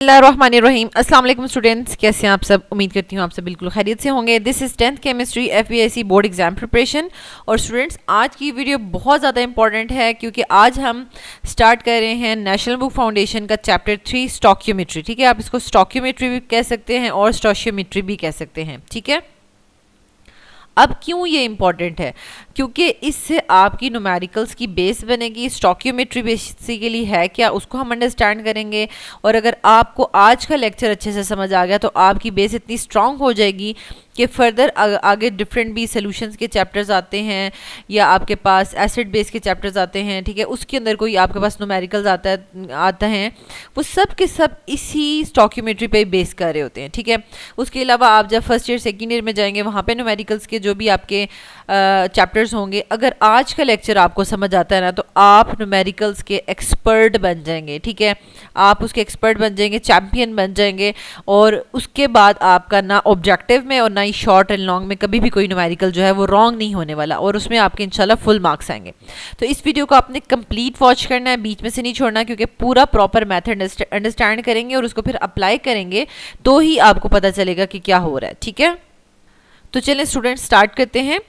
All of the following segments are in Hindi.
बिस्मिल्लाहिर्रहमानिर्रहीम। अस्सलाम वालेकुम स्टूडेंट्स, कैसे हैं आप सब। उम्मीद करती हूँ आप सब बिल्कुल खैरियत से होंगे। This is 10th chemistry FBIC board exam preparation. और स्टूडेंट्स, आज की वीडियो बहुत ज़्यादा इंपॉर्टेंट है क्योंकि आज हम स्टार्ट कर रहे हैं नेशनल बुक फाउंडेशन का चैप्टर 3 स्टोकियोमेट्री। ठीक है, आप इसको स्टोकियोमेट्री भी कह सकते हैं और स्टोशियोमेट्री भी कह सकते हैं। ठीक है, अब क्यों ये इंपॉर्टेंट है? क्योंकि इससे आपकी न्यूमेरिकल्स की बेस बनेगी। स्टोकियोमेट्री बेसिकली है क्या, उसको हम अंडरस्टैंड करेंगे। और अगर आपको आज का लेक्चर अच्छे से समझ आ गया तो आपकी बेस इतनी स्ट्रांग हो जाएगी कि फर्दर आगे डिफरेंट भी सॉल्यूशंस के चैप्टर्स आते हैं या आपके पास एसिड बेस के चैप्टर्स आते हैं। ठीक है, उसके अंदर कोई आपके पास न्यूमेरिकल्स आता हैं, वो सब के सब इसी स्टोकियोमेट्री पे बेस कर रहे होते हैं। ठीक है, उसके अलावा आप जब फर्स्ट ईयर सेकेंड ईयर में जाएंगे वहाँ पे न्यूमेरिकल्स के जो भी आपके चैप्टर्स होंगे, अगर आज का लेक्चर आपको समझ आता है ना तो आप न्यूमेरिकल्स के एक्सपर्ट बन जाएंगे। ठीक है, आप उसके एक्सपर्ट बन जाएंगे, चैम्पियन बन जाएंगे। और उसके बाद आपका ना ऑब्जेक्टिव में और ना ही शॉर्ट एंड लॉन्ग में कभी भी कोई न्यूमेरिकल जो है वो रॉन्ग नहीं होने वाला और उसमें आपके इंशाल्लाह फुल मार्क्स आएंगे। तो इस वीडियो को आपने कंप्लीट वॉच करना है, बीच में से नहीं छोड़ना, क्योंकि पूरा प्रॉपर मेथड अंडरस्टैंड करेंगे और उसको फिर अप्लाई करेंगे तो ही आपको पता चलेगा कि क्या हो रहा है। ठीक है, तो चलें स्टूडेंट स्टार्ट करते हैं।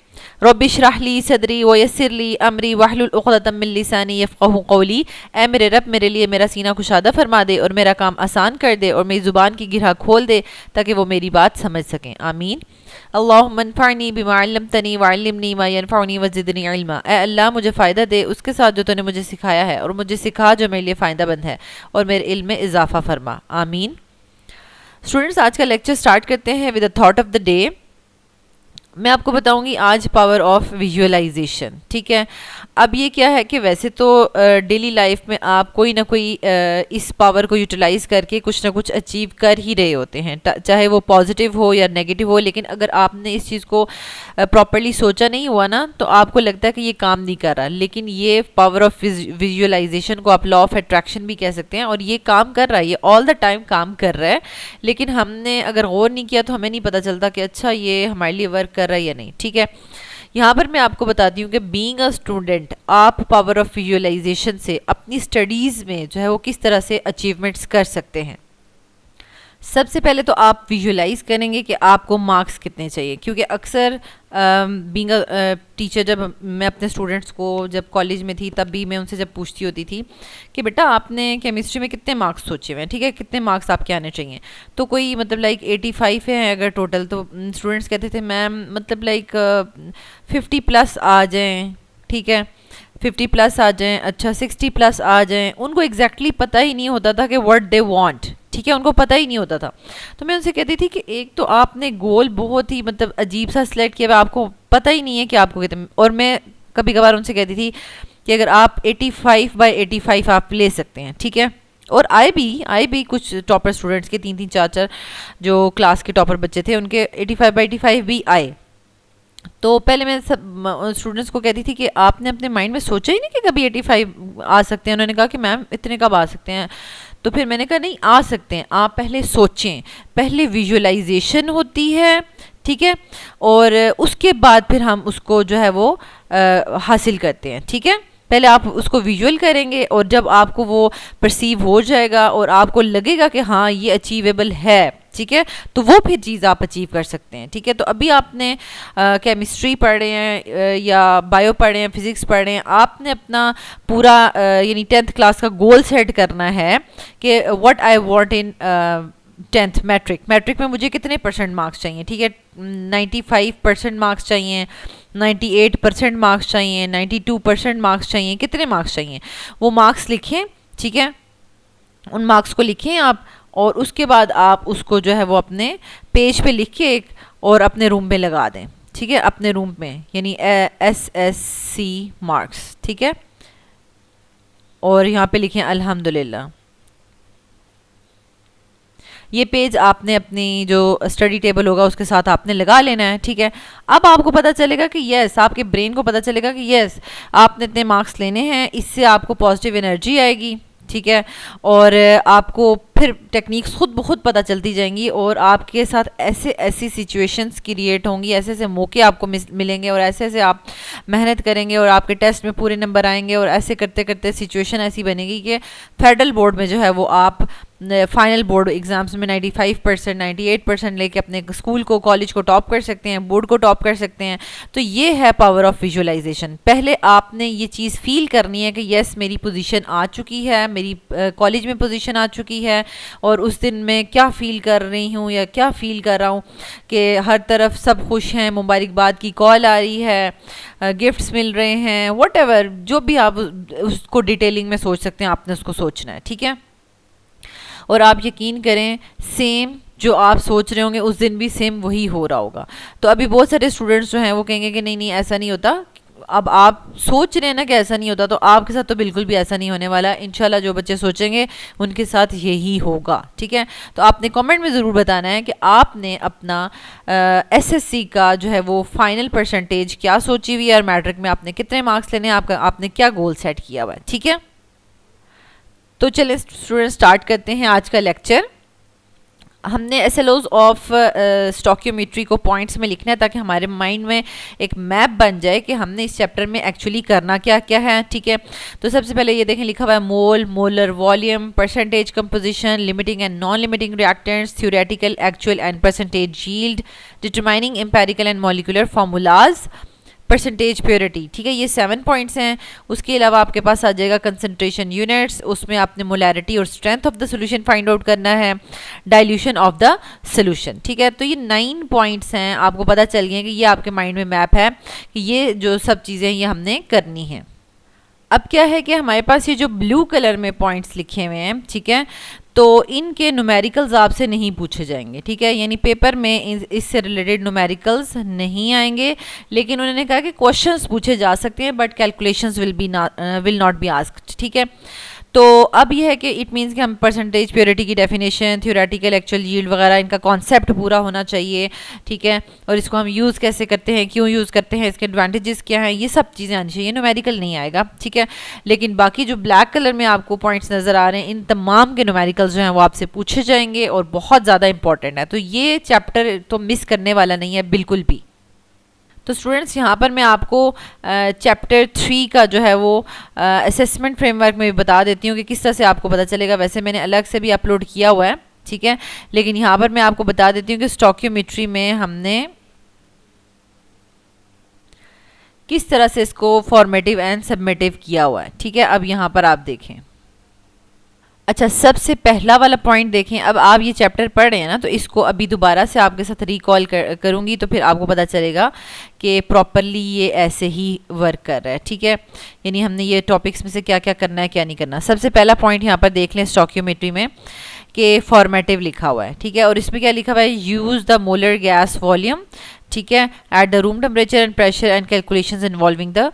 रब्बि इश्रह ली सदरी व यस्सिर ली अमरी वहलुल उक़दतम मिन लिसानी यफ़क़हू क़ौली। ए मेरे रब, मेरे लिए मेरा सीना कुशादा फरमा दे और मेरा काम आसान कर दे और मेरी ज़ुबान की गिरह खोल दे ताकि वो मेरी बात समझ सकें। आमीन। अल्लाहुम्मा अन्फ़अनी बिमा अल्लमतनी वअल्लिमनी मा यनफ़अनी वज़िदनी इल्मा। ए अल्लाह, मुझे फ़ायदा दे उसके साथ जो तूने मुझे सिखाया है और मुझे सिखा जो मेरे लिए फ़ायदेमंद है और मेरे इल्म में इजाफ़ा फरमा। आमीन। स्टूडेंट्स, आज का लेक्चर स्टार्ट करते हैं with the thought of the day. मैं आपको बताऊंगी आज पावर ऑफ विजुअलाइजेशन। ठीक है, अब ये क्या है कि वैसे तो डेली लाइफ में आप कोई ना कोई इस पावर को यूटिलाइज करके कुछ ना कुछ अचीव कर ही रहे होते हैं, चाहे वो पॉजिटिव हो या नेगेटिव हो। लेकिन अगर आपने इस चीज़ को प्रॉपरली सोचा नहीं हुआ ना तो आपको लगता है कि ये काम नहीं कर रहा। लेकिन ये पावर ऑफ विजुअलाइजेशन को आप लॉ ऑफ अट्रैक्शन भी कह सकते हैं और ये काम कर रहा है, ये ऑल द टाइम काम कर रहा है। लेकिन हमने अगर गौर नहीं किया तो हमें नहीं पता चलता कि अच्छा ये हमारे लिए वर्क कर रहा है या नहीं। ठीक है, यहाँ पर मैं आपको बताती हूँ कि बीइंग अ स्टूडेंट आप पावर ऑफ विजुअलाइजेशन से अपनी स्टडीज़ में जो है वो किस तरह से अचीवमेंट्स कर सकते हैं। सबसे पहले तो आप विजुअलाइज करेंगे कि आपको मार्क्स कितने चाहिए, क्योंकि अक्सर बीइंग अ टीचर जब मैं अपने स्टूडेंट्स को जब कॉलेज में थी तब भी मैं उनसे जब पूछती होती थी कि बेटा आपने केमिस्ट्री में कितने मार्क्स सोचे हुए हैं, ठीक है, कितने मार्क्स आपके आने चाहिए। तो कोई मतलब लाइक 85 है अगर टोटल, तो स्टूडेंट्स कहते थे मैम मतलब लाइक 50+ आ जाएँ। ठीक है, 50+ आ जाएँ, अच्छा 60+ आ जाएँ। उनको एग्जैक्टली पता ही नहीं होता था कि व्हाट दे वांट। ठीक है, उनको पता ही नहीं होता था। तो मैं उनसे कहती थी कि एक तो आपने गोल बहुत ही मतलब अजीब सा सिलेक्ट किया, आपको पता ही नहीं है कि आपको कितने। और मैं कभी कभार उनसे कहती थी कि अगर आप 85/85 आप ले सकते हैं। ठीक है, और आए भी कुछ टॉपर स्टूडेंट्स के 3-3 4-4 जो क्लास के टॉपर बच्चे थे उनके 85/85 भी आए। तो पहले मैं सब स्टूडेंट्स को कहती थी कि आपने अपने माइंड में सोचा ही नहीं कि कभी 85 आ सकते हैं। उन्होंने कहा कि मैम इतने कब आ सकते हैं। तो फिर मैंने कहा नहीं, आ सकते हैं, आप पहले सोचें, पहले विजुअलाइजेशन होती है। ठीक है, और उसके बाद फिर हम उसको जो है वो हासिल करते हैं। ठीक है, पहले आप उसको विजुअल करेंगे और जब आपको वो परसीव हो जाएगा और आपको लगेगा कि हाँ ये अचीवेबल है, ठीक है, तो वो फिर चीज़ आप अचीव कर सकते हैं। ठीक है, तो अभी आपने केमिस्ट्री पढ़ रहे हैं या बायो पढ़ रहे हैं, फिजिक्स पढ़ रहे हैं, आपने अपना पूरा यानी 10th क्लास का गोल सेट करना है कि what I want in 10th matric में मुझे कितने % मार्क्स चाहिए। ठीक है, 95% मार्क्स चाहिए, 98% मार्क्स चाहिए, 92% मार्क्स चाहिए, कितने मार्क्स चाहिए वो मार्क्स लिखें। ठीक है, उन मार्क्स को लिखें आप और उसके बाद आप उसको जो है वो अपने पेज पे लिख के एक और अपने रूम में लगा दें। ठीक है, अपने रूम में यानी SSC मार्क्स। ठीक है, और यहाँ पे लिखें अल्हम्दुलिल्लाह। ये पेज आपने अपनी जो स्टडी टेबल होगा उसके साथ आपने लगा लेना है। ठीक है, अब आपको पता चलेगा कि यस, आपके ब्रेन को पता चलेगा कि यस आपने इतने मार्क्स लेने हैं, इससे आपको पॉजिटिव एनर्जी आएगी। ठीक है, और आपको फिर टेक्निक्स खुद ब खुद पता चलती जाएंगी और आपके साथ ऐसे ऐसी सिचुएशंस क्रिएट होंगी, ऐसे ऐसे मौके आपको मिलेंगे और ऐसे ऐसे आप मेहनत करेंगे और आपके टेस्ट में पूरे नंबर आएंगे और ऐसे करते करते सिचुएशन ऐसी बनेगी कि फेडरल बोर्ड में जो है वो आप फाइनल बोर्ड एग्जाम्स में 95%, 98% लेके अपने स्कूल को, कॉलेज को टॉप कर सकते हैं, बोर्ड को टॉप कर सकते हैं। तो ये है पावर ऑफ विजुअलाइजेशन। पहले आपने ये चीज़ फील करनी है कि यस मेरी पोजीशन आ चुकी है, मेरी कॉलेज में पोजीशन आ चुकी है और उस दिन मैं क्या फील कर रही हूँ या क्या फील कर रहा हूँ कि हर तरफ सब खुश हैं, मुबारकबाद की कॉल आ रही है, गिफ्ट्स मिल रहे हैं, व्हाटएवर जो भी आप उसको डिटेलिंग में सोच सकते हैं, आपने उसको सोचना है, ठीक है। और आप यकीन करें सेम जो आप सोच रहे होंगे उस दिन भी सेम वही हो रहा होगा। तो अभी बहुत सारे स्टूडेंट्स जो हैं वो कहेंगे कि नहीं नहीं ऐसा नहीं होता। अब आप सोच रहे हैं ना कि ऐसा नहीं होता, तो आपके साथ तो बिल्कुल भी ऐसा नहीं होने वाला। इंशाल्लाह जो बच्चे सोचेंगे उनके साथ यही होगा, ठीक है। तो आपने कमेंट में ज़रूर बताना है कि आपने अपना एसएससी का जो है वो फाइनल परसेंटेज क्या सोची हुई है और मैट्रिक में आपने कितने मार्क्स लेने हैं, आपने क्या गोल सेट किया हुआ है, ठीक है। तो चलिए स्टूडेंट स्टार्ट करते हैं आज का लेक्चर। हमने एसएलओज ऑफ स्टोकियोमेट्री को पॉइंट्स में लिखना है ताकि हमारे माइंड में एक मैप बन जाए कि हमने इस चैप्टर में एक्चुअली करना क्या क्या है, ठीक है। तो सबसे पहले ये देखें लिखा हुआ है mole, molar volume, percentage composition, limiting and non limiting reactants, theoretical, actual and percentage yield, determining empirical and molecular formulas, percentage purity, ठीक है। ये 7 पॉइंट्स हैं। उसके अलावा आपके पास आ जाएगा कंसंट्रेशन यूनिट्स, उसमें आपने मोलैरिटी और strength of the solution find out करना है, डाइल्यूशन ऑफ द सोल्यूशन, ठीक है। तो ये 9 पॉइंट्स हैं, आपको पता चल गया कि ये आपके माइंड में मैप है कि ये जो सब चीज़ें ये हमने करनी है। अब क्या है कि हमारे पास ये जो ब्लू कलर में पॉइंट्स लिखे हुए हैं, ठीक है, तो इनके न्यूमेरिकल्स आपसे नहीं पूछे जाएंगे, ठीक है। यानी पेपर में इससे रिलेटेड न्यूमेरिकल्स नहीं आएंगे, लेकिन उन्होंने कहा कि क्वेश्चंस पूछे जा सकते हैं but calculations will not be asked, ठीक है। तो अब यह है कि इट मीन्स कि हम परसेंटेज प्योरिटी की डेफिनेशन, थ्योरेटिकल, एक्चुअल यील्ड वगैरह इनका कॉन्सेप्ट पूरा होना चाहिए, ठीक है। और इसको हम यूज़ कैसे करते हैं, क्यों यूज़ करते हैं, इसके एडवांटेजेस क्या हैं, ये सब चीज़ें आनी चाहिए। न्यूमेरिकल नहीं आएगा, ठीक है। लेकिन बाकी जो ब्लैक कलर में आपको पॉइंट्स नज़र आ रहे हैं, इन तमाम के न्यूमेरिकल्स जो हैं वो आपसे पूछे जाएंगे और बहुत ज़्यादा इंपॉर्टेंट है। तो ये चैप्टर तो मिस करने वाला नहीं है बिल्कुल भी। तो स्टूडेंट्स यहाँ पर मैं आपको चैप्टर 3 का जो है वो असेसमेंट फ्रेमवर्क में भी बता देती हूँ कि किस तरह से आपको पता चलेगा। वैसे मैंने अलग से भी अपलोड किया हुआ है, ठीक है, लेकिन यहाँ पर मैं आपको बता देती हूँ कि स्टोकियोमेट्री में हमने किस तरह से इसको फॉर्मेटिव एंड सबमेटिव किया हुआ है, ठीक है। अब यहाँ पर आप देखें, अच्छा सबसे पहला वाला पॉइंट देखें। अब आप ये चैप्टर पढ़ रहे हैं ना, तो इसको अभी दोबारा से आपके साथ रिकॉल करूँगी तो फिर आपको पता चलेगा कि प्रॉपरली ये ऐसे ही वर्क कर रहा है, ठीक है। यानी हमने ये टॉपिक्स में से क्या क्या करना है, क्या नहीं करना। सबसे पहला पॉइंट यहाँ पर देख लें स्टोकियोमेट्री में कि फॉर्मेटिव लिखा हुआ है, ठीक है। और इसमें क्या लिखा हुआ है, use the molar gas volume, ठीक है, at the room temperature and pressure and calculations involving the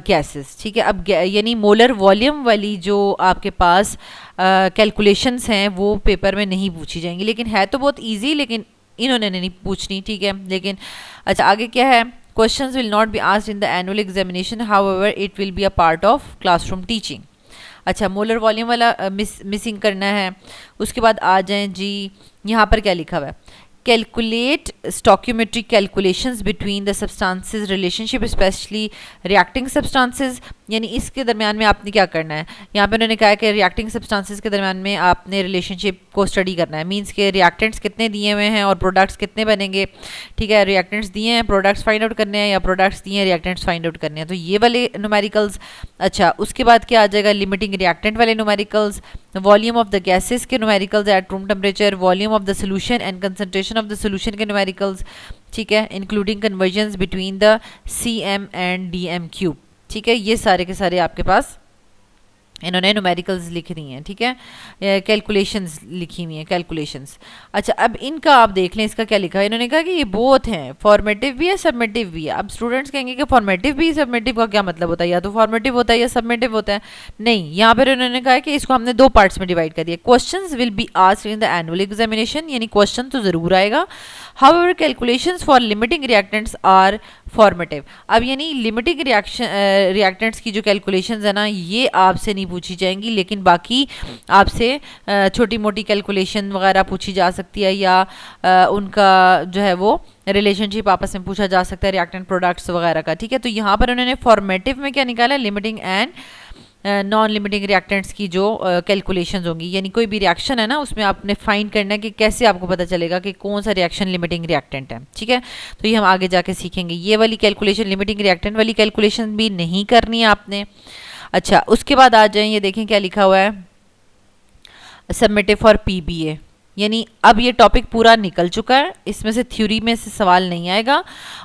gases, ठीक है। अब यानी मोलर वॉल्यूम वाली जो आपके पास कैलकुलेशंस हैं वो पेपर में नहीं पूछी जाएंगी, लेकिन है तो बहुत इजी, लेकिन इन्होंने नहीं पूछनी, ठीक है। लेकिन अच्छा आगे क्या है, questions will not be asked in the annual examination, however it will be a part of classroom teaching. अच्छा मोलर वॉल्यूम वाला मिसिंग करना है। उसके बाद आ जाएं जी, यहाँ पर क्या लिखा हुआ है, calculate stoichiometric calculations between the substances relationship specially reacting substances. यानी इसके दरमियान में आपने क्या करना है, यहाँ पे उन्होंने कहा है कि रिएक्टिंग सब्सटेंसेस के दरमियान में आपने रिलेशनशिप को स्टडी करना है। मींस के रिएक्टेंट्स कितने दिए हुए हैं और प्रोडक्ट्स कितने बनेंगे, ठीक है। रिएक्टेंट्स दिए हैं, प्रोडक्ट्स फाइंड आउट करने हैं, या प्रोडक्ट्स दिए हैं, रिएक्टेंट्स फाइंड आउट करने हैं। तो ये वाले न्यूमेरिकल्स। अच्छा उसके बाद क्या आ जाएगा, लिमिटिंग रिएक्टेंट वाले numericals, volume of the gases के numericals at room temperature, volume of the solution and concentration of the solution के न्यूमेरिकल्स, ठीक है, including conversions between the CM and DM cube, ठीक है। ये सारे के सारे आपके पास इन्होंने न्यूमेरिकल्स लिख दी हैं, ठीक है, कैलकुलेशंस लिखी हुई हैं, कैलकुलेशंस। अच्छा अब इनका आप देख लें, इसका क्या लिखा है, इन्होंने कहा कि ये बोथ हैं, फॉर्मेटिव भी है, सबमेटिव भी है। अब स्टूडेंट्स कहेंगे कि फॉर्मेटिव भी, सबमेटिव का क्या मतलब होता है, या तो फॉर्मेटिव होता है या सबमेटिव होता है। नहीं, यहाँ पर इन्होंने कहा है कि इसको हमने 2 पार्ट्स में डिवाइड कर दिया। Questions will be asked in the annual examination, यानी क्वेश्चन तो ज़रूर आएगा। However calculations for limiting reactants are formative. अब यानी लिमिटिंग रिएक्टेंट्स की जो कैलकुलेशंस है ना, ये आपसे नहीं नहीं पूछी जाएंगी, लेकिन बाकी आपसे छोटी मोटी कैलकुलेशन वगैरह पूछी जा सकती है, या उनका जो है वो रिलेशनशिप आपस में पूछा जा सकता है रिएक्टेंट प्रोडक्ट्स वगैरह का। ठीक है, तो यहाँ पर उन्होंने फॉर्मेटिव में क्या निकाला, limiting and non limiting reactants की जो कैलकुलेशंस होंगी, यानी कोई भी रिएक्शन है ना उसमें आपने फाइंड करना है कि कैसे आपको पता चलेगा कि कौन सा रिएक्शन लिमिटिंग रिएक्टेंट है। ठीक है, तो ये हम आगे जाके सीखेंगे। ये वाली कैलकुलेशन, लिमिटिंग रिएक्टेंट वाली कैलकुलेशन भी नहीं करनी है आपने। अच्छा, उसके बाद आ जाए, ये देखें क्या लिखा हुआ है, सबमिटेड फॉर पीबीए, यानी अब ये टॉपिक पूरा निकल चुका है, इसमें से थ्योरी में से सवाल नहीं आएगा।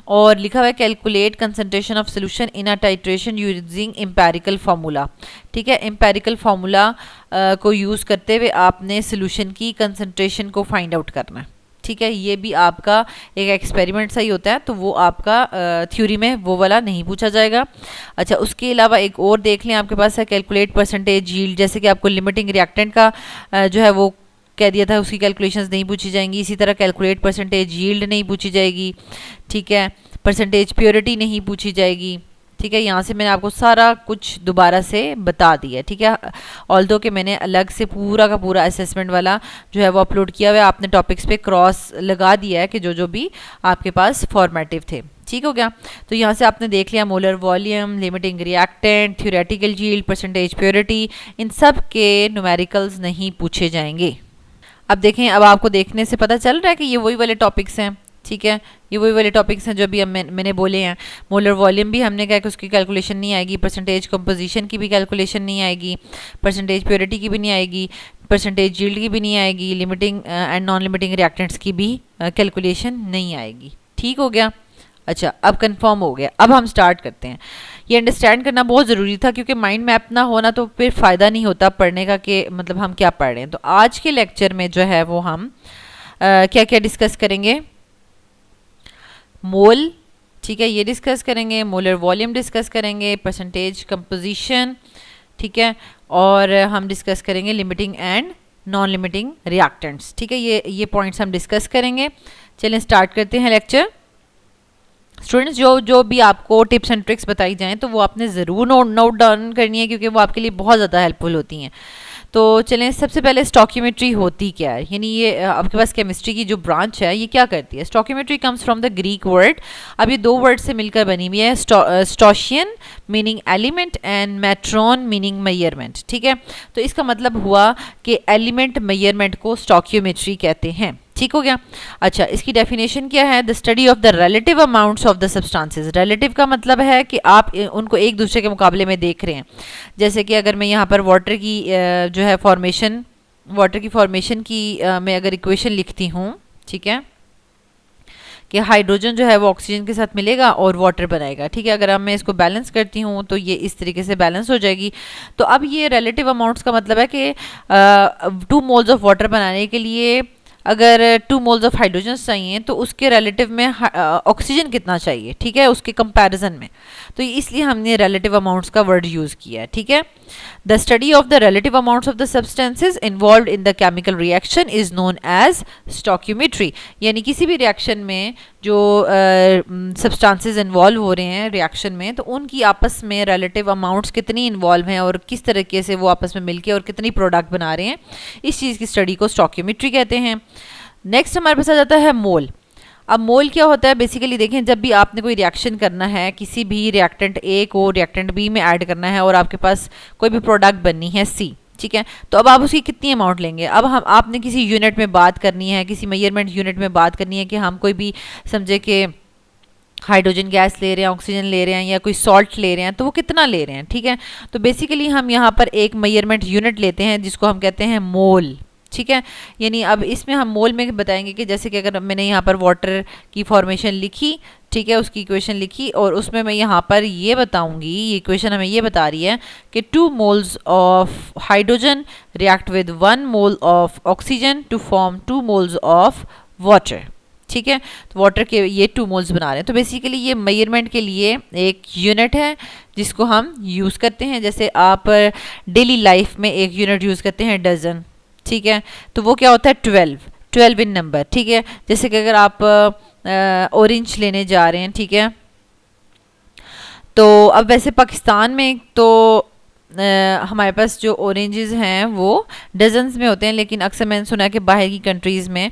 और लिखा हुआ है calculate concentration of solution in a titration using empirical formula. ठीक है, एम्पेरिकल फार्मूला को यूज़ करते हुए आपने सोल्यूशन की कंसंट्रेशन को फाइंड आउट करना है। ठीक है, ये भी आपका एक एक्सपेरिमेंट सा ही होता है, तो वो आपका थ्योरी में वो वाला नहीं पूछा जाएगा। अच्छा, उसके अलावा एक और देख लें, आपके पास है कैलकुलेट परसेंटेज यील्ड, जैसे कि आपको लिमिटिंग रिएक्टेंट का जो है वो कह दिया था, उसकी कैलकुलेशंस नहीं पूछी जाएंगी। इसी तरह कैलकुलेट परसेंटेज यील्ड नहीं पूछी जाएगी। ठीक है, परसेंटेज प्योरिटी नहीं पूछी जाएगी। ठीक है, यहाँ से मैंने आपको सारा कुछ दोबारा से बता दिया। ठीक है, ऑल्दो कि मैंने अलग से पूरा का पूरा असेसमेंट वाला जो है वो अपलोड किया हुआ है, आपने टॉपिक्स पे क्रॉस लगा दिया है कि जो जो भी आपके पास फॉर्मेटिव थे। ठीक हो गया, तो यहाँ से आपने देख लिया molar volume, limiting reactant, theoretical yield, percentage purity, इन सब के न्यूमेरिकल्स नहीं पूछे जाएंगे। अब देखें, अब आपको देखने से पता चल रहा है कि ये वही वाले टॉपिक्स हैं। ठीक है, ये वही वाले टॉपिक्स हैं जो अभी मैंने बोले हैं। मोलर वॉल्यूम भी हमने कहा कि उसकी कैलकुलेशन नहीं आएगी, परसेंटेज कंपोजिशन की भी कैलकुलेशन नहीं आएगी, परसेंटेज प्योरिटी की भी नहीं आएगी, परसेंटेज यील्ड की भी नहीं आएगी, limiting and non limiting reactants की भी कैलकुलेशन नहीं आएगी। ठीक हो गया। अच्छा, अब कंफर्म हो गया, अब हम स्टार्ट करते हैं। ये अंडरस्टैंड करना बहुत ज़रूरी था, क्योंकि माइंड मैप ना होना तो फिर फ़ायदा नहीं होता पढ़ने का, कि मतलब हम क्या पढ़ रहे हैं। तो आज के लेक्चर में जो है वो हम क्या क्या डिस्कस करेंगे, मोल, ठीक है, ये डिस्कस करेंगे, मोलर वॉल्यूम डिस्कस करेंगे, परसेंटेज कंपोजिशन, ठीक है, और हम डिस्कस करेंगे limiting and non limiting reactants. ठीक है, ये पॉइंट्स हम डिस्कस करेंगे। चलें स्टार्ट करते हैं लेक्चर। स्टूडेंट्स, जो भी आपको टिप्स एंड ट्रिक्स बताई जाएं तो वो आपने ज़रूर नोट डाउन करनी है, क्योंकि वो आपके लिए बहुत ज़्यादा हेल्पफुल होती हैं। तो चलें, सबसे पहले स्टोकियोमेट्री होती क्या है, यानी ये आपके पास केमिस्ट्री की जो ब्रांच है ये क्या करती है। Stoichiometry comes from the Greek word, अब ये दो वर्ड से मिलकर बनी हुई है, stoicheion meaning element and metron meaning measurement. ठीक है, तो इसका मतलब हुआ कि एलिमेंट मेजरमेंट को स्टोकियोमेट्री कहते हैं। ठीक हो गया। अच्छा, इसकी डेफिनेशन क्या है, the study of the relative amounts of the substances. Relative का मतलब है कि आप उनको एक दूसरे के मुकाबले में देख रहे हैं। जैसे कि अगर मैं यहाँ पर वाटर की जो है फॉर्मेशन, वाटर की फॉर्मेशन की मैं अगर इक्वेशन लिखती हूँ, ठीक है, कि हाइड्रोजन जो है वो ऑक्सीजन के साथ मिलेगा और वाटर बनाएगा। ठीक है, अगर अब मैं इसको बैलेंस करती हूँ तो ये इस तरीके से बैलेंस हो जाएगी। तो अब ये रिलेटिव अमाउंट्स का मतलब है कि 2 मोल्स ऑफ वाटर बनाने के लिए अगर 2 मोल्स ऑफ हाइड्रोजन चाहिए तो उसके रिलेटिव में ऑक्सीजन कितना चाहिए, ठीक है, उसके कंपैरिजन में। तो इसलिए हमने रिलेटिव अमाउंट्स का वर्ड यूज़ किया है। ठीक है, the study of the relative amounts of the substances involved in the chemical reaction is known as stoichiometry, यानी किसी भी रिएक्शन में जो सब्सटेंसेज इन्वॉल्व हो रहे हैं रिएक्शन में, तो उनकी आपस में रिलेटिव अमाउंट्स कितनी इन्वॉल्व हैं और किस तरीके से वो आपस में मिलके और कितनी प्रोडक्ट बना रहे हैं, इस चीज़ की स्टडी को स्टोकियोमेट्री कहते हैं। नेक्स्ट हमारे पास आ जाता है मोल। अब मोल क्या होता है, बेसिकली देखें, जब भी आपने कोई रिएक्शन करना है, किसी भी रिएक्टेंट ए को रिएक्टेंट बी में ऐड करना है और आपके पास कोई भी प्रोडक्ट बननी है सी, ठीक है, तो अब आप उसकी कितनी अमाउंट लेंगे। अब हम आपने किसी यूनिट में बात करनी है, किसी मेजरमेंट यूनिट में बात करनी है कि हम कोई भी समझे कि हाइड्रोजन गैस ले रहे हैं, ऑक्सीजन ले रहे हैं या कोई सॉल्ट ले रहे हैं, तो वो कितना ले रहे हैं। ठीक है, तो बेसिकली हम यहाँ पर एक मेजरमेंट यूनिट लेते हैं जिसको हम कहते हैं मोल। ठीक है, यानी अब इसमें हम मोल में बताएंगे कि जैसे कि अगर मैंने यहाँ पर वाटर की फॉर्मेशन लिखी, ठीक है, उसकी इक्वेशन लिखी, और उसमें मैं यहाँ पर ये बताऊंगी, ये इक्वेशन हमें ये बता रही है कि 2 moles of hydrogen react with 1 mole of oxygen to form 2 moles of water. ठीक है, तो वाटर के ये 2 मोल्स बना रहे हैं। तो बेसिकली ये मेजरमेंट के लिए एक यूनिट है जिसको हम यूज़ करते हैं। जैसे आप डेली लाइफ में एक यूनिट यूज़ करते हैं डजन, ठीक है, तो वो क्या होता है 12 इन नंबर। ठीक है, जैसे कि अगर आप ऑरेंज लेने जा रहे हैं, ठीक है, तो अब वैसे पाकिस्तान में तो हमारे पास जो ऑरेंजेस हैं वो डजन्स में होते हैं, लेकिन अक्सर मैंने सुना है कि बाहर की कंट्रीज़ में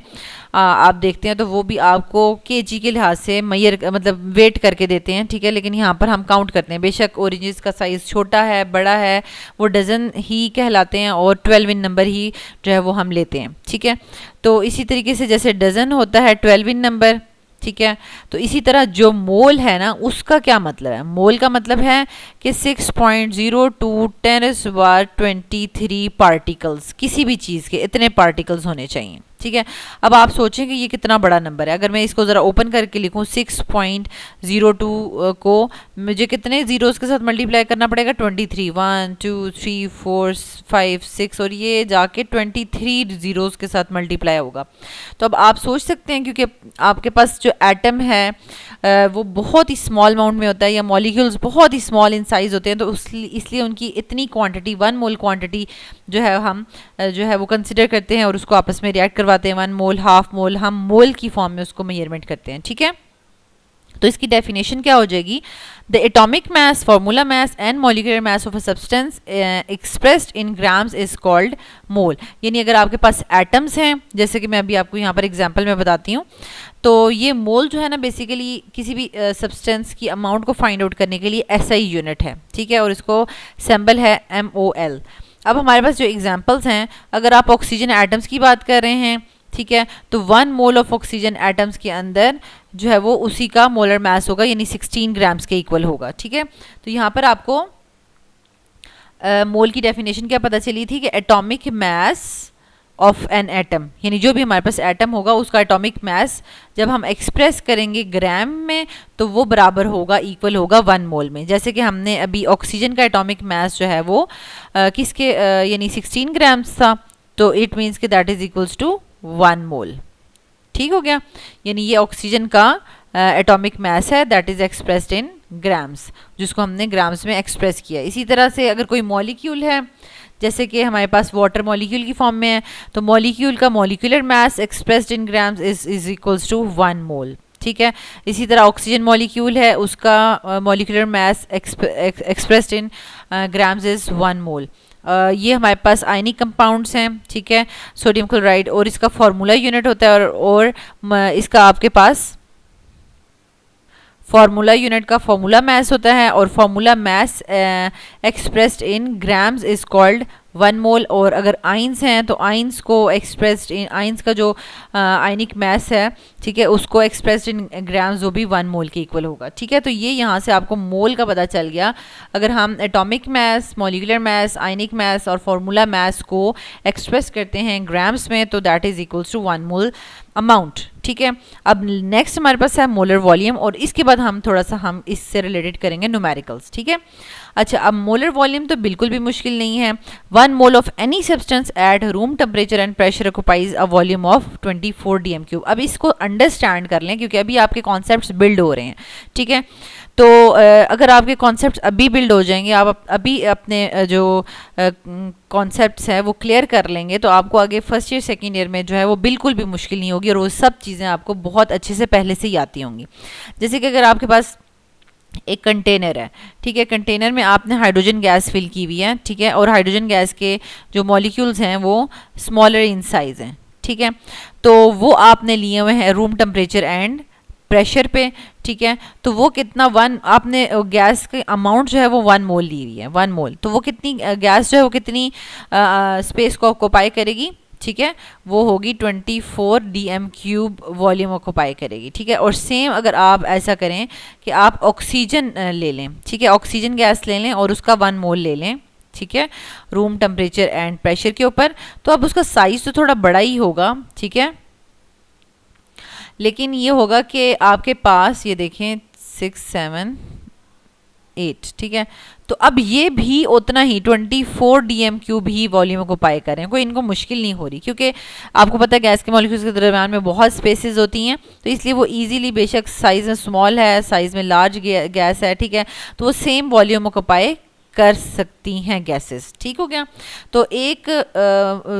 आप देखते हैं तो वो भी आपको केजी के लिहाज से मैयर मतलब वेट करके देते हैं, ठीक है। लेकिन यहाँ पर हम काउंट करते हैं, बेशक ऑरेंजेस का साइज़ छोटा है बड़ा है, वो डज़न ही कहलाते हैं और 12 इन नंबर ही जो है वो हम लेते हैं, ठीक है। तो इसी तरीके से जैसे डज़न होता है 12 इन नंबर, ठीक है। तो इसी तरह जो मोल है ना, उसका क्या मतलब है? मोल का मतलब है कि 6.02 10⁻23 पार्टिकल्स, किसी भी चीज़ के इतने पार्टिकल्स होने चाहिए, ठीक है। अब आप सोचें कि ये कितना बड़ा नंबर है। अगर मैं इसको ज़रा ओपन करके लिखूँ 6.02 को मुझे कितने ज़ीरोज़ के साथ मल्टीप्लाई करना पड़ेगा? 23, 1 2 3 4 5 6 और ये जाके 23 ज़ीरोज़ के साथ मल्टीप्लाई होगा। तो अब आप सोच सकते हैं, क्योंकि आपके पास जो एटम है वो बहुत ही स्मॉल अमाउंट में होता है, या मॉलिक्यूल्स बहुत ही स्मॉल इन साइज़ होते हैं, तो इसलिए उनकी इतनी क्वांटिटी 1 मोल क्वांटिटी जो है हम जो है वो कंसिडर करते हैं और उसको आपस में रिएक्ट करवाते हैं। 1 मोल, हाफ मोल, हम मोल की फॉर्म में उसको मेजरमेंट करते हैं, ठीक है। तो इसकी डेफिनेशन क्या हो जाएगी? The atomic mass, formula mass and molecular mass of a substance expressed in grams is called mole. यानी अगर आपके पास एटम्स हैं, जैसे कि मैं अभी आपको यहाँ पर एग्जांपल में बताती हूँ, तो ये मोल जो है ना बेसिकली किसी भी सब्सटेंस की अमाउंट को फाइंड आउट करने के लिए एसआई यूनिट है, ठीक है, और इसको सिंबल है MOL। अब हमारे पास जो एग्जांपल्स हैं, अगर आप ऑक्सीजन एटम्स की बात कर रहे हैं, ठीक है, तो 1 मोल ऑफ ऑक्सीजन एटम्स के अंदर जो है वो उसी का मोलर मास होगा, यानी 16 ग्राम्स के इक्वल होगा, ठीक है। तो यहाँ पर आपको मोल की डेफिनेशन क्या पता चली थी कि atomic mass of an atom, यानी जो भी हमारे पास एटम होगा उसका एटॉमिक मास जब हम एक्सप्रेस करेंगे ग्राम में तो वो बराबर होगा, इक्वल होगा 1 मोल में। जैसे कि हमने अभी ऑक्सीजन का एटॉमिक मास जो है वो किसके यानी 16 ग्राम्स था, तो इट मीन्स कि that is equals to 1 mole, ठीक हो गया। यानी ये ऑक्सीजन का एटॉमिक मास है, that is expressed in grams, जिसको हमने ग्राम्स में एक्सप्रेस किया। इसी तरह से अगर कोई मॉलिक्यूल है, जैसे कि हमारे पास वाटर मॉलिक्यूल की फॉर्म में है, तो मॉलिक्यूल का molecular mass expressed in grams is equals to 1 mole, ठीक है। इसी तरह ऑक्सीजन मॉलिक्यूल है, उसका molecular mass expressed in grams is 1 mole. ये हमारे पास आयनिक कंपाउंड्स हैं, ठीक है, सोडियम क्लोराइड, और इसका फार्मूला यूनिट होता है और इसका आपके पास फार्मूला यूनिट का फार्मूला मास होता है, और formula mass expressed in grams is called 1 मोल। और अगर आइंस हैं तो आइंस को एक्सप्रेस्ड इन, आइंस का जो आयनिक मास है, ठीक है, उसको एक्सप्रेस्ड इन ग्राम्स जो भी 1 मोल के इक्वल होगा, ठीक है। तो ये यहाँ से आपको मोल का पता चल गया। अगर हम एटॉमिक मास, मॉलिक्यूलर मास, आयनिक मास और फार्मूला मास को एक्सप्रेस करते हैं ग्राम्स में, तो that is equals to 1 mole amount, ठीक है। अब नेक्स्ट हमारे पास है मोलर वॉल्यूम, और इसके बाद हम थोड़ा सा हम इससे रिलेटेड करेंगे न्यूमेरिकल्स, ठीक है। अच्छा, अब मोलर वॉल्यूम तो बिल्कुल भी मुश्किल नहीं है। 1 mole of any substance eight room temperature and pressure occupies a volume of 24 dm³। अब इसको अंडरस्टैंड कर लें, क्योंकि अभी आपके कॉन्सेप्ट्स बिल्ड हो रहे हैं, ठीक है। तो अगर आपके कॉन्सेप्ट्स अभी बिल्ड हो जाएंगे, आप अभी अपने जो कॉन्सेप्ट्स हैं वो क्लियर कर लेंगे, तो आपको आगे फर्स्ट ईयर सेकेंड ईयर में जो है वो बिल्कुल भी मुश्किल नहीं होगी, और वो सब चीज़ें आपको बहुत अच्छे से पहले से ही आती होंगी। जैसे कि अगर आपके पास एक कंटेनर है, ठीक है, कंटेनर में आपने हाइड्रोजन गैस फिल की हुई है, ठीक है, और हाइड्रोजन गैस के जो मॉलिक्यूल्स हैं वो स्मॉलर इन साइज़ हैं, ठीक है। तो वो आपने लिए हुए हैं रूम टेम्परेचर एंड प्रेशर पे, ठीक है। तो वो कितना 1 आपने गैस के अमाउंट जो है वो 1 मोल ली हुई है, 1 मोल, तो वो कितनी गैस जो है वो कितनी स्पेस को ऑक्यूपाई करेगी, ठीक है, वो होगी 24 dm³ वॉल्यूम ऑक्यूपाई करेगी, ठीक है। और सेम अगर आप ऐसा करें कि आप ऑक्सीजन ले लें, ठीक है, ऑक्सीजन गैस ले लें और उसका 1 मोल ले लें, ठीक है, रूम टेम्परेचर एंड प्रेशर के ऊपर, तो अब उसका साइज तो थोड़ा बड़ा ही होगा, ठीक है, लेकिन ये होगा कि आपके पास ये देखें 6 7 8, ठीक है। तो अब ये भी उतना ही 24 dm³ ही वॉल्यूम को पाए करें, कोई इनको मुश्किल नहीं हो रही, क्योंकि आपको पता है गैस के मॉलिक्यूल्स के दरमियान में बहुत स्पेसेस होती हैं, तो इसलिए वो इजीली, बेशक साइज़ में स्मॉल है, साइज़ में लार्ज गैस है, ठीक है, तो वो सेम वॉल्यूम को पाए कर सकती हैं गैसेस, ठीक हो गया। तो एक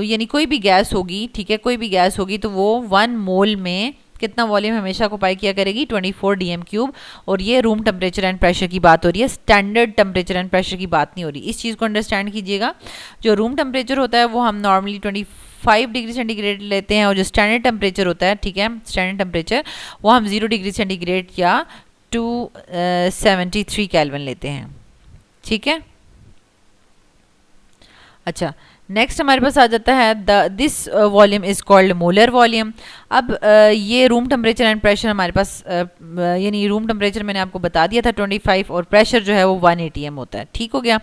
यानी कोई भी गैस होगी, ठीक है, कोई भी गैस होगी तो वो 1 मोल में कितना वॉल्यूम हमेशा ऑक्यूपाई किया करेगी 24 DM³ और ये रूम टेम्परेचर एंड प्रेशर की बात हो रही है, स्टैंडर्ड टेम्परेचर एंड प्रेशर की बात नहीं हो रही। इस चीज़ को अंडरस्टैंड कीजिएगा। जो रूम टेम्परेचर होता है वो हम नॉर्मली 25 डिग्री सेंटीग्रेड लेते हैं और जो स्टैंडर्ड टेम्परेचर होता है, ठीक है, स्टैंडर्ड टेम्परेचर वो हम 0 डिग्री सेंटीग्रेड या 273 केल्विन लेते हैं, ठीक है। अच्छा, नेक्स्ट हमारे पास आ जाता है this volume is called molar volume. अब ये रूम टेम्परेचर एंड प्रेशर हमारे पास यानी रूम टेम्परेचर मैंने आपको बता दिया था 25 और प्रेशर जो है वो 1 atm होता है, ठीक हो गया।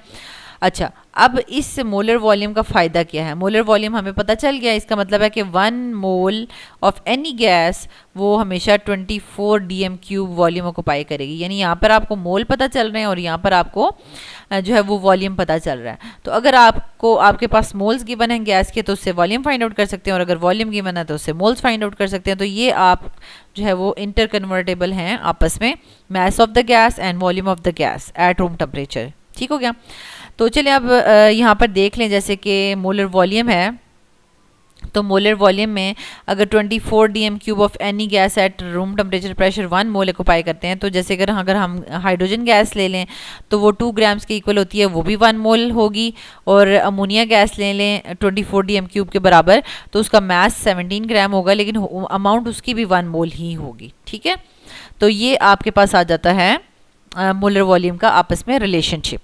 अच्छा, अब इस मोलर वॉल्यूम का फ़ायदा क्या है? मोलर वॉल्यूम हमें पता चल गया, इसका मतलब है कि 1 मोल ऑफ एनी गैस वो हमेशा 24 DM³ वॉल्यूम ऑक्यूपाई करेगी। यानी यहाँ पर आपको मोल पता चल रहे हैं और यहाँ पर आपको जो है वो वॉल्यूम पता चल रहा है। तो अगर आपके पास मोल्स गिवन हैं गैस के तो उससे वॉल्यूम फाइंड आउट कर सकते हैं, और अगर वॉल्यूम गिवन है तो उससे मोल्स फाइंड आउट कर सकते हैं। तो ये आप जो है वो इंटर कन्वर्टेबल हैं आपस में, mass of the gas and volume of the gas at room temperature, ठीक हो गया। तो चलिए अब यहाँ पर देख लें, जैसे कि मोलर वॉल्यूम है, तो मोलर वॉल्यूम में अगर 24 DM³ of any gas at room temperature pressure 1 mole occupy करते हैं, तो जैसे अगर हम हाइड्रोजन गैस ले लें तो वो 2 ग्राम्स के इक्वल होती है, वो भी 1 मोल होगी। और अमोनिया गैस ले लें 24 DM³ के बराबर, तो उसका मास 17 ग्राम होगा, लेकिन अमाउंट उसकी भी 1 मोल ही होगी, ठीक है। तो ये आपके पास आ जाता है मोलर वॉल्यूम का आपस में रिलेशनशिप।